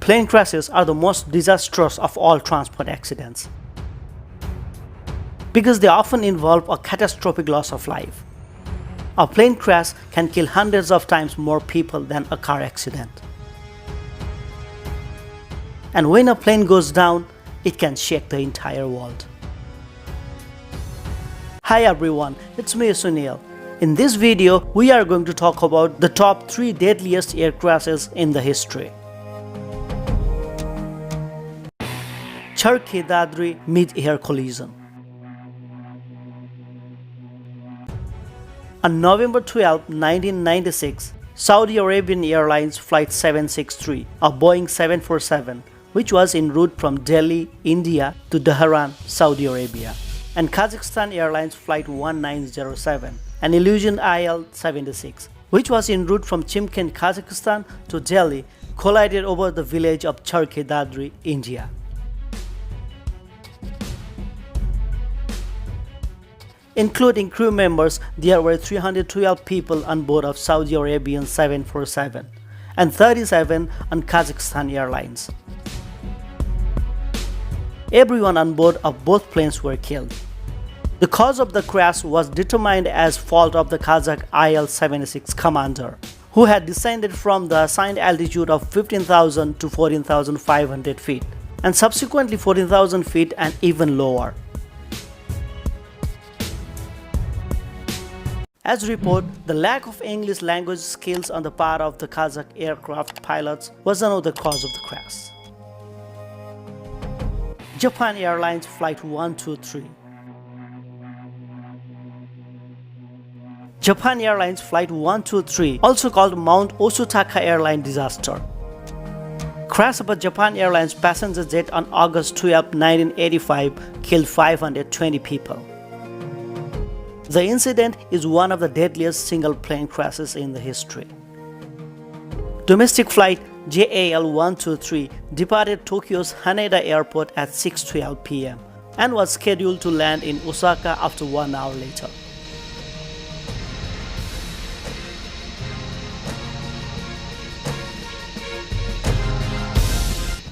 Plane crashes are the most disastrous of all transport accidents because they often involve a catastrophic loss of life. A plane crash can kill hundreds of times more people than a car accident. And when a plane goes down, it can shake the entire world. Hi everyone, it's me Sunil. In this video, we are going to talk about the top 3 deadliest air crashes in the history. Charkhi-Dadri mid-air collision. On November 12, 1996, Saudi Arabian Airlines Flight 763, a Boeing 747, which was en route from Delhi, India to Tehran, Saudi Arabia, and Kazakhstan Airlines Flight 1907, an Illusion IL-76, which was en route from Chimkent, Kazakhstan to Delhi, collided over the village of Charkhi-Dadri, India. Including crew members, there were 312 people on board of Saudi Arabian 747 and 37 on Kazakhstan Airlines. Everyone on board of both planes were killed. The cause of the crash was determined as fault of the Kazakh IL-76 commander, who had descended from the assigned altitude of 15,000 to 14,500 feet, and subsequently 14,000 feet and even lower. As reported, the lack of English language skills on the part of the Kazakh aircraft pilots was another cause of the crash. Japan Airlines Flight 123. Japan Airlines Flight 123, also called Mount Osutaka Airline disaster. Crash of a Japan Airlines passenger jet on August 12, 1985 killed 520 people. The incident is one of the deadliest single plane crashes in the history. Domestic flight JAL 123 departed Tokyo's Haneda Airport at 6:12 p.m. and was scheduled to land in Osaka after 1 hour later.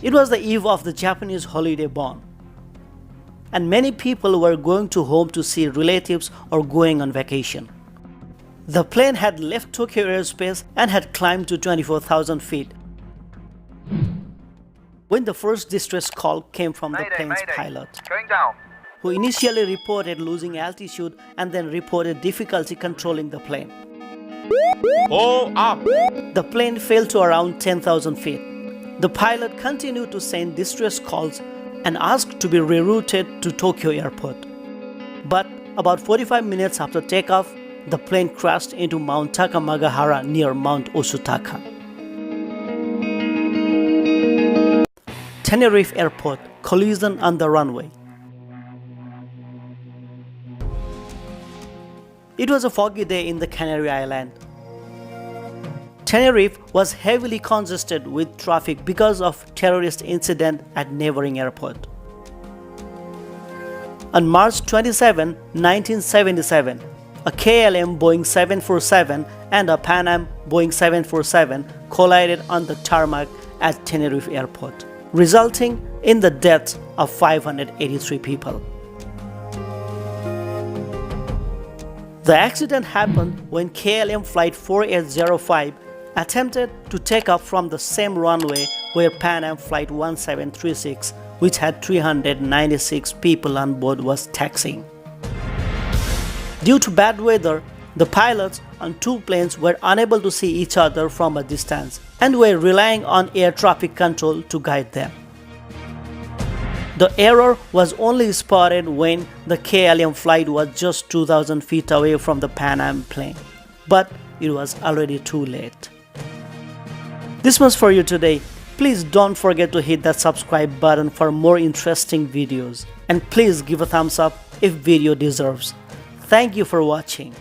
It was the eve of the Japanese holiday Bon, and many people were going to home to see relatives or going on vacation. The plane had left Tokyo airspace and had climbed to 24,000 feet when the first distress call came from the plane's pilot, who initially reported losing altitude and then reported difficulty controlling the plane. Hold up! The plane fell to around 10,000 feet. The pilot continued to send distress calls and asked to be rerouted to Tokyo Airport. But about 45 minutes after takeoff, the plane crashed into Mount Takamagahara near Mount Osutaka. Tenerife Airport, collision on the runway. It was a foggy day in the Canary Islands. Tenerife was heavily congested with traffic because of terrorist incident at neighboring airport. On March 27, 1977, a KLM Boeing 747 and a Pan Am Boeing 747 collided on the tarmac at Tenerife Airport, resulting in the deaths of 583 people. The accident happened when KLM Flight 4805 attempted to take off from the same runway where Pan Am Flight 1736, which had 396 people on board, was taxiing. Due to bad weather, the pilots on 2 planes were unable to see each other from a distance and were relying on air traffic control to guide them. The error was only spotted when the KLM flight was just 2,000 feet away from the Pan Am plane, but it was already too late. This was for you today. Please don't forget to hit that subscribe button for more interesting videos, and please give a thumbs up if video deserves. Thank you for watching.